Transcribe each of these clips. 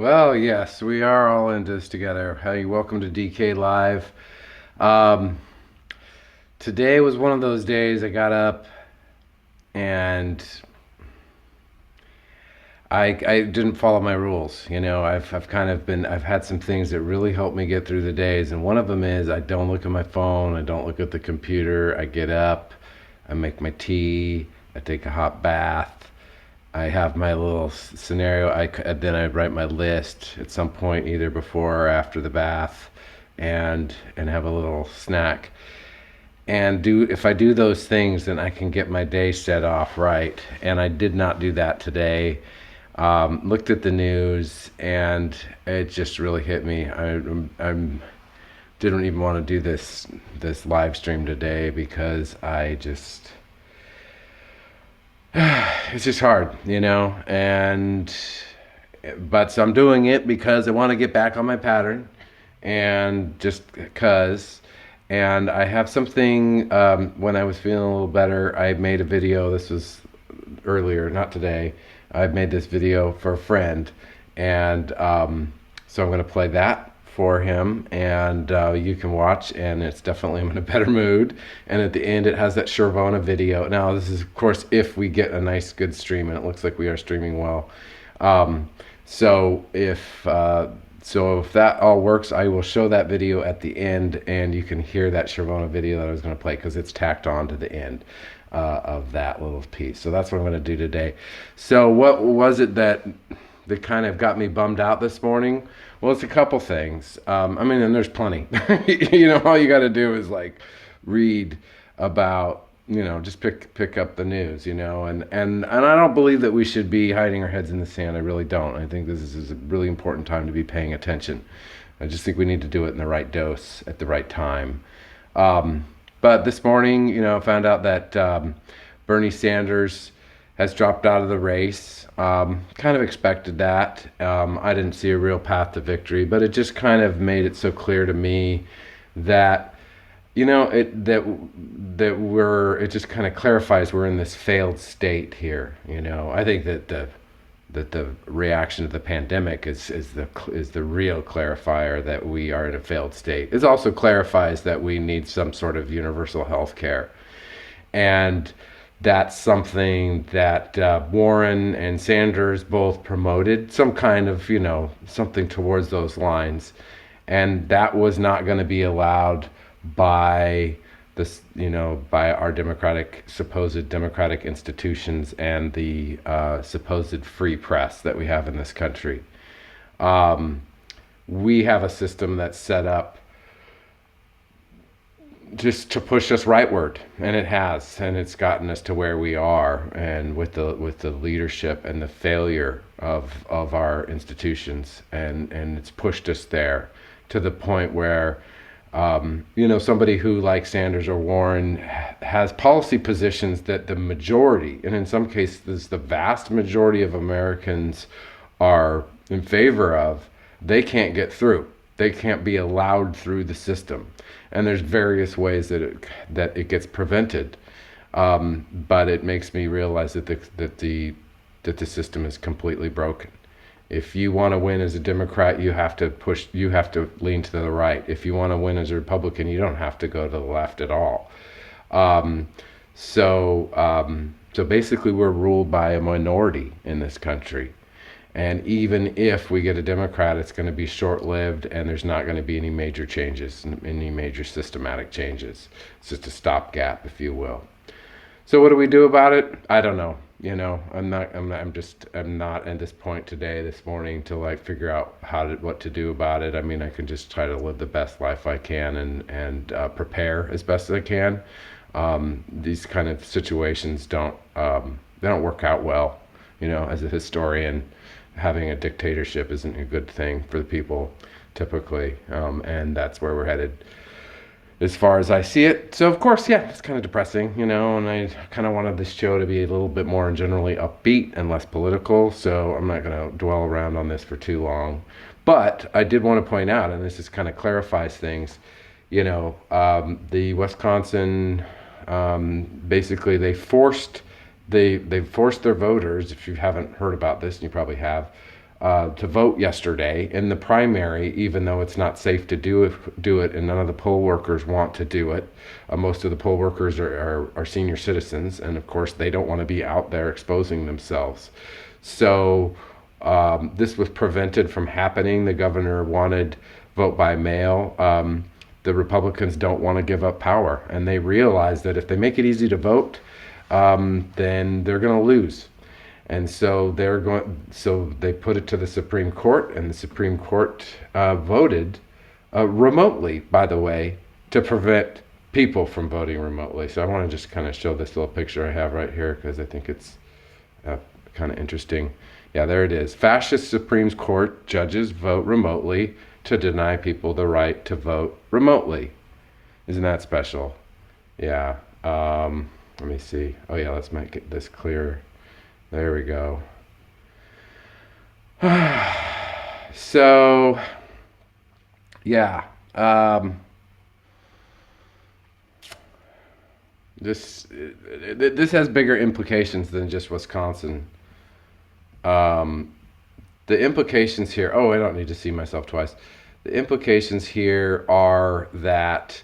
Well, yes, we are all in this together. Hey, welcome to DK Live. Um, Today was one of those days I got up and I didn't follow my rules. I've kind of been I've had some things that really help me get through the days, and one of them is I don't look at my phone, I don't look at the computer. I get up, I make my tea, I take a hot bath. I have my little scenario. Then I write my list at some point, either before or after the bath, and have a little snack. And do if I do those things, then I can get my day set off right. And I did not do that today. Looked at the news, and it just really hit me. I'm didn't even want to do this live stream today because I just it's just hard, and but so I'm doing it because I want to get back on my pattern, and just because. And I have something. When I was feeling a little better, I made a video. This was earlier, not today. I made this video for a friend, and so I'm going to play that for him, and you can watch. And it's definitely I'm in a better mood. And at the end, it has that Shervona video. Now, this is of course if we get a nice good stream, and it looks like we are streaming well. Um, so if that all works, I will show that video at the end, and you can hear that Shervona video that I was going to play because it's tacked on to the end of that little piece. So that's what I'm going to do today. So what was it that kind of got me bummed out this morning? Well, it's a couple things. And there's plenty. All you got to do is like read about, just pick up the news, and I don't believe that we should be hiding our heads in the sand. I really don't. I think this is a really important time to be paying attention. I just think we need to do it in the right dose at the right time. But this morning, I found out that Bernie Sanders has dropped out of the race. Kind of expected that. I didn't see a real path to victory, but it just kind of made it so clear to me that it just kind of clarifies we're in this failed state here. I think that the reaction to the pandemic is the real clarifier that we are in a failed state. It also clarifies that we need some sort of universal health care, and that's something that Warren and Sanders both promoted, some kind of something towards those lines, and that was not going to be allowed by by our supposed democratic institutions and the supposed free press that we have in this country. We have a system that's set up just to push us rightward, and it has, and it's gotten us to where we are, and with the leadership and the failure of our institutions, and it's pushed us there to the point where somebody who, like Sanders or Warren, has policy positions that the majority, and in some cases the vast majority of Americans are in favor of, they can't get through. They can't be allowed through the system. And there's various ways that it gets prevented. But it makes me realize that the system is completely broken. If you want to win as a Democrat, you have to lean to the right. If you want to win as a Republican, you don't have to go to the left at all. So basically we're ruled by a minority in this country. And even if we get a Democrat, it's going to be short-lived, and there's not going to be any major changes, any major systematic changes. It's just a stopgap, if you will. So what do we do about it? I don't know. I'm not at this point this morning to like figure out what to do about it. I mean, I can just try to live the best life I can and prepare as best as I can. These kind of situations they don't work out well. As a historian, having a dictatorship isn't a good thing for the people typically, and that's where we're headed as far as I see it. So of course, yeah, it's kind of depressing, and I kind of wanted this show to be a little bit more generally upbeat and less political, so I'm not going to dwell around on this for too long. But I did want to point out, and this just kind of clarifies things, the Wisconsin, basically they forced their voters, if you haven't heard about this, and you probably have, to vote yesterday in the primary, even though it's not safe to do it, and none of the poll workers want to do it. Most of the poll workers are senior citizens, and of course they don't want to be out there exposing themselves. So this was prevented from happening. The governor wanted vote by mail. The Republicans don't want to give up power, and they realize that if they make it easy to vote, then they're going to lose. And so they put it to the Supreme Court, and the Supreme Court voted remotely, by the way, to prevent people from voting remotely. So I want to just kind of show this little picture I have right here because I think it's kind of interesting. Yeah, there it is. Fascist Supreme Court judges vote remotely to deny people the right to vote remotely. Isn't that special? Yeah. Let me see. Oh yeah, let's make this clear. There we go. So, yeah. This has bigger implications than just Wisconsin. The implications here. Oh, I don't need to see myself twice. The implications here are that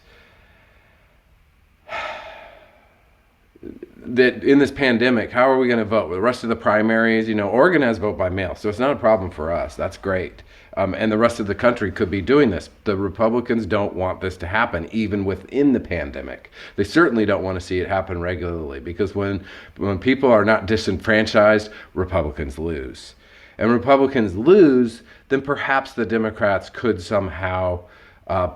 in this pandemic, how are we going to vote? With the rest of the primaries, Oregon has vote by mail, so it's not a problem for us. That's great. And the rest of the country could be doing this. The Republicans don't want this to happen, even within the pandemic. They certainly don't want to see it happen regularly, because when people are not disenfranchised, Republicans lose. And Republicans lose, then perhaps the Democrats could somehow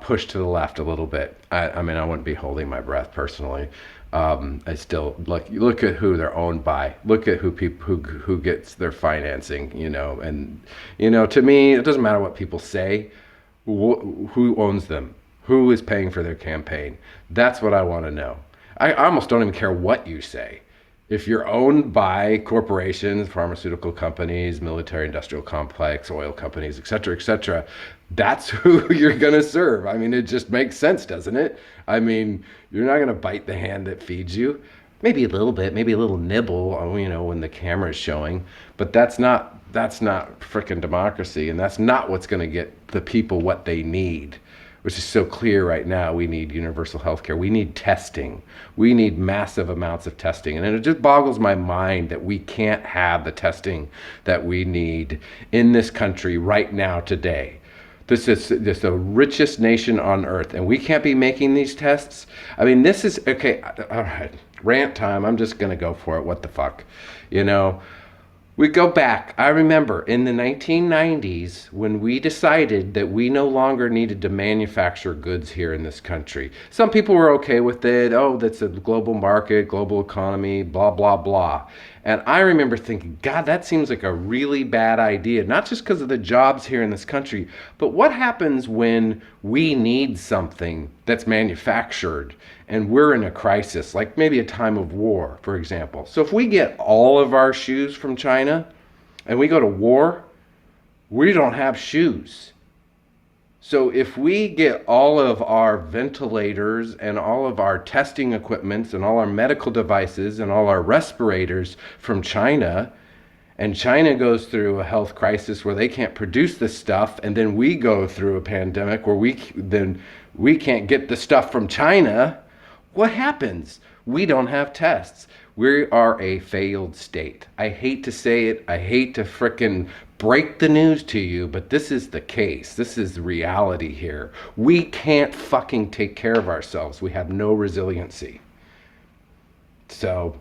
push to the left a little bit. I mean, I wouldn't be holding my breath personally. I still look at who they're owned by. Look at who gets their financing, and to me, it doesn't matter what people say. Who owns them? Who is paying for their campaign? That's what I want to know. I almost don't even care what you say. If you're owned by corporations, pharmaceutical companies, military industrial complex, oil companies, et cetera, that's who you're going to serve. I mean, it just makes sense, doesn't it? I mean, you're not going to bite the hand that feeds you. Maybe a little bit, maybe a little nibble, when the camera is showing. But that's not frickin' democracy, and that's not what's going to get the people what they need, which is so clear right now. We need universal health care. We need testing. We need massive amounts of testing. And it just boggles my mind that we can't have the testing that we need in this country right now today. This is the richest nation on earth, and we can't be making these tests. I mean, this is, okay, all right, rant time. I'm just going to go for it. What the fuck? We go back. I remember in the 1990s when we decided that we no longer needed to manufacture goods here in this country. Some people were okay with it. Oh, that's a global market, global economy, blah, blah, blah. And I remember thinking, God, that seems like a really bad idea, not just because of the jobs here in this country, but what happens when we need something that's manufactured and we're in a crisis, like maybe a time of war, for example. So if we get all of our shoes from China and we go to war, we don't have shoes. So if we get all of our ventilators and all of our testing equipments and all our medical devices and all our respirators from China, and China goes through a health crisis where they can't produce this stuff, and then we go through a pandemic where we can't get the stuff from China, what happens? We don't have tests. We are a failed state. I hate to say it. I hate to frickin' break the news to you, but this is the case. This is the reality here. We can't fucking take care of ourselves. We have no resiliency. So,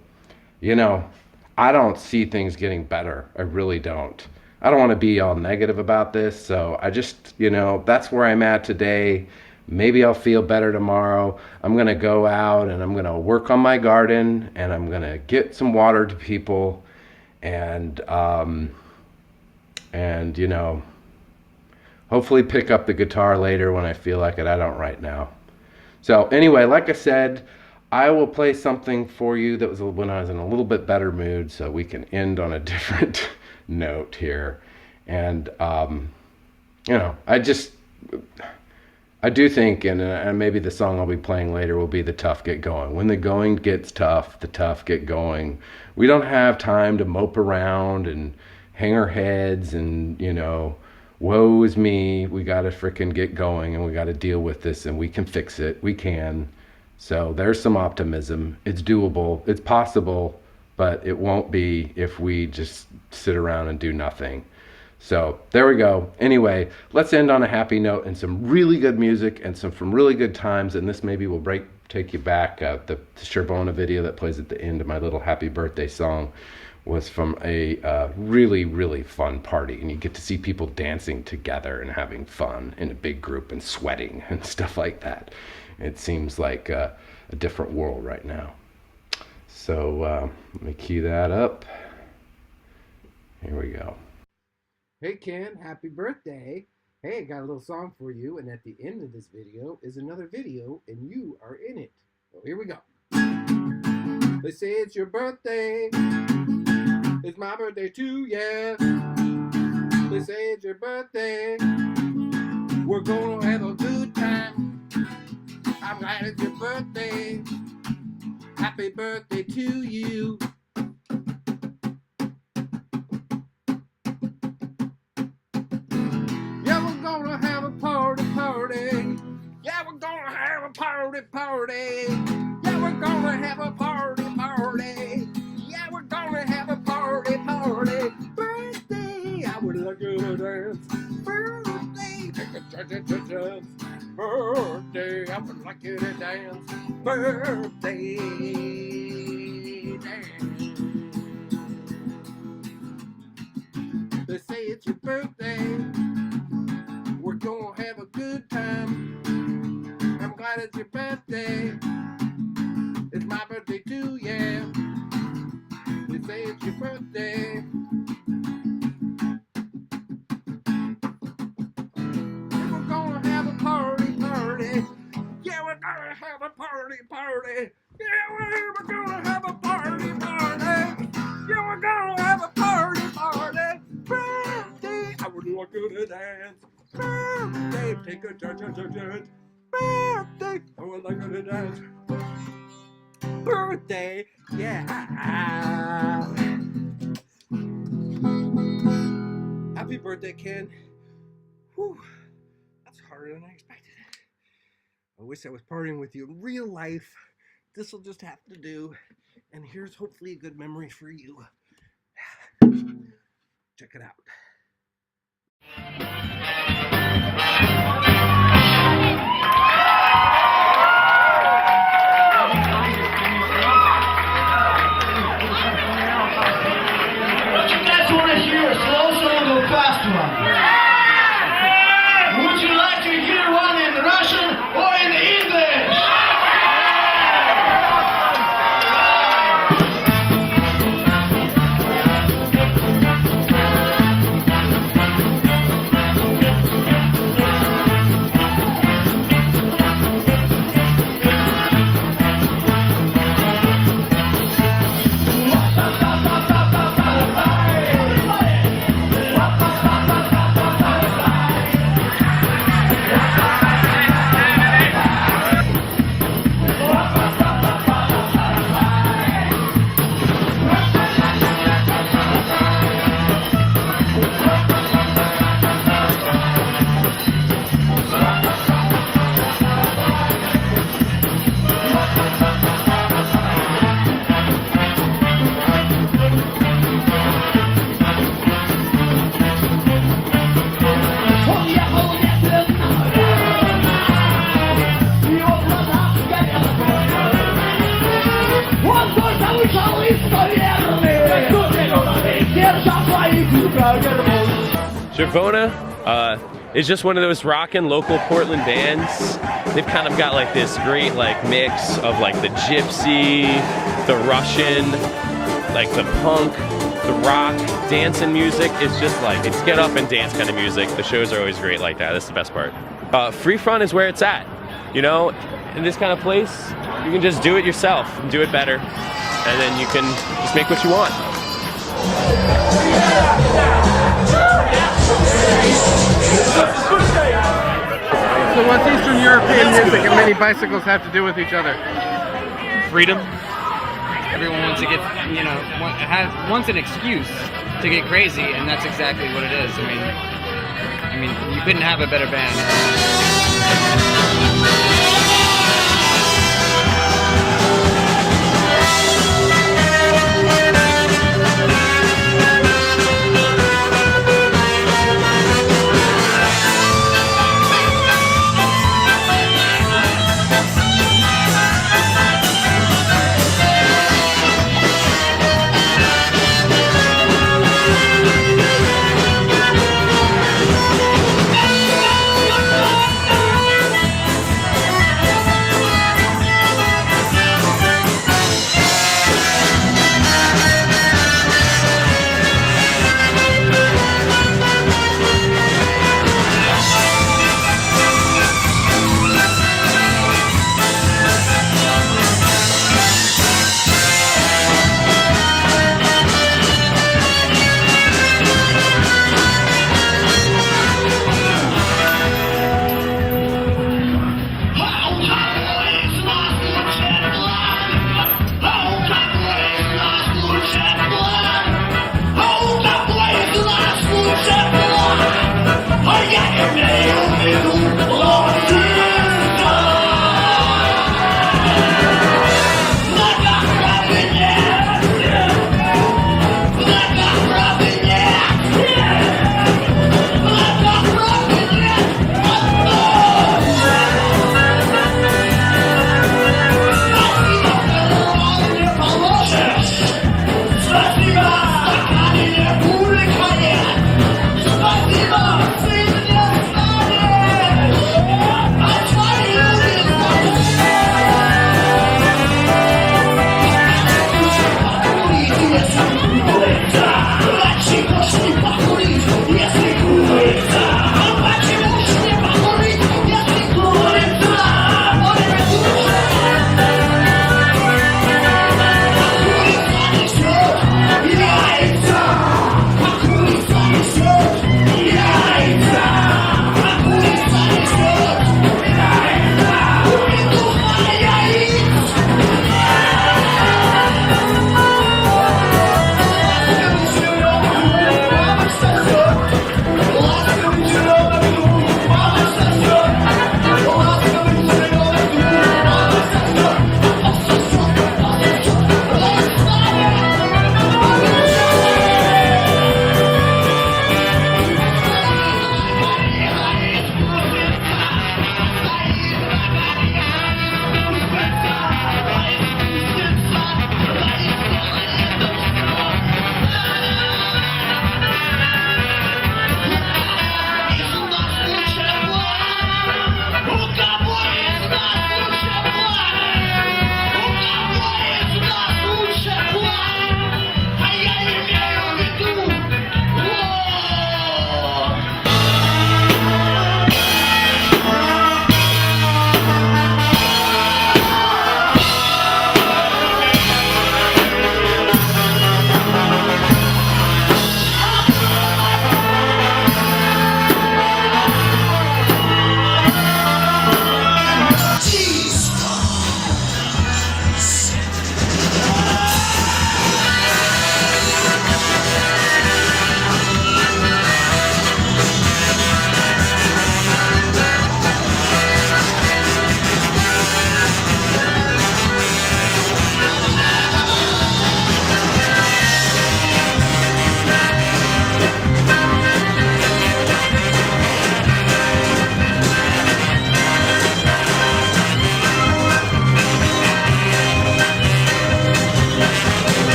I don't see things getting better. I really don't. I don't want to be all negative about this. So I just, that's where I'm at today. Maybe I'll feel better tomorrow. I'm going to go out and I'm going to work on my garden and I'm going to get some water to people and hopefully pick up the guitar later when I feel like it. I don't right now. So anyway, like I said, I will play something for you that was when I was in a little bit better mood so we can end on a different note here. And, I do think, and maybe the song I'll be playing later will be The Tough Get Going. When the going gets tough, the tough get going. We don't have time to mope around and hang our heads and, you know, woe is me, we got to frickin' get going and we got to deal with this and we can fix it. We can. So there's some optimism. It's doable. It's possible, but it won't be if we just sit around and do nothing. So there we go. Anyway, let's end on a happy note and some really good music and some from really good times. And this maybe will take you back. The Shervona video that plays at the end of my little happy birthday song was from a really, really fun party. And you get to see people dancing together and having fun in a big group and sweating and stuff like that. It seems like a different world right now. So let me cue that up. Here we go. Hey Ken, happy birthday. Hey, I got a little song for you, and at the end of this video is another video, and you are in it. So here we go. They say it's your birthday. It's my birthday too, yeah. They say it's your birthday. We're gonna have a good time. I'm glad it's your birthday. Happy birthday to you. Yeah, we're gonna have a party. Yeah, we're gonna have a party. Yeah, we're gonna have a party. Yeah, we're gonna have a party. Birthday, I would like you to dance. Birthday, take a chance. Birthday, I would like you to dance. Birthday, dance. They say it's your birthday. We're gonna have a good time. I'm glad it's your birthday. It's my birthday too, yeah. They say it's your birthday. We're gonna have a party. Yeah, we're gonna have a party. Yeah, we're gonna have a party. Yeah, we're gonna have a party. Birthday, I would like you to dance. Birthday, take a chance. Birthday, I would like you to dance. Birthday, yeah. Happy birthday, Ken. Whew, that's harder than I expected. I wish I was partying with you in real life. This'll just have to do. And here's hopefully a good memory for you. Check it out. Don't you guys want to hear a slow song or a fast one? Would you like to hear one in Russian or in English? Shervona is just one of those rockin' local Portland bands. They've kind of got like this great like mix of like the gypsy, the Russian, like the punk, the rock, dancing music. It's just like, it's get up and dance kind of music. The shows are always great like that. That's the best part. Free Front is where it's at. You know, in this kind of place, you can just do it yourself and do it better. And then you can just make what you want. So what's Eastern European music and many bicycles have to do with each other? Freedom. Everyone wants to get, wants an excuse to get crazy, and that's exactly what it is. I mean, you couldn't have a better band.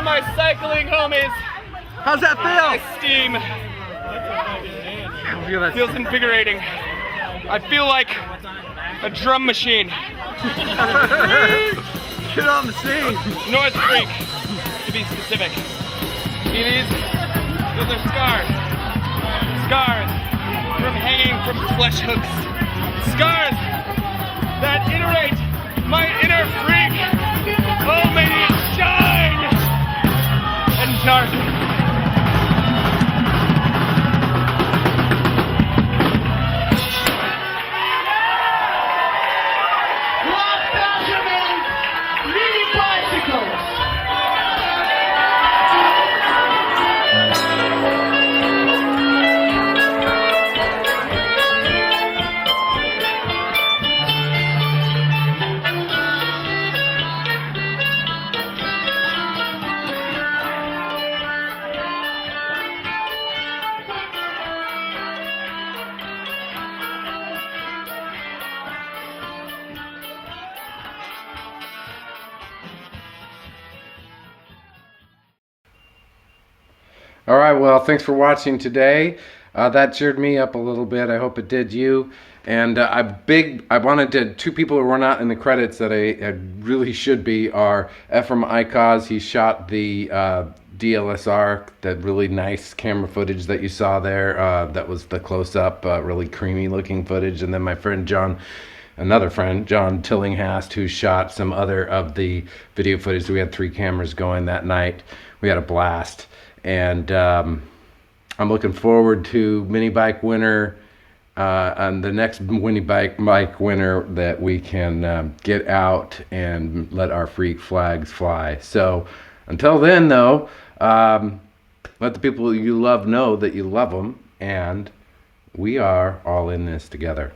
for my cycling homies. How's that I feel? steam. I feel that. Feels invigorating. I feel like a drum machine. Get on the scene. North Creek, to be specific. See these? Those are scars. Scars from hanging from flesh hooks. Scars that iterate my inner freak. Oh, may it shine and darken. Los Benjamin mini bicycles. All right, well, thanks for watching today. That cheered me up a little bit. I hope it did you. And I wanted to, two people who were not in the credits that I really should be are Ephraim Icaz. He shot the DLSR, that really nice camera footage that you saw there. That was the close-up, really creamy looking footage. And then my friend John, another friend, John Tillinghast, who shot some other of the video footage. We had 3 cameras going that night. We had a blast. And I'm looking forward to Mini Bike Winter, and the next Mini Bike Winter that we can get out and let our freak flags fly. So until then, though, let the people you love know that you love them, and we are all in this together.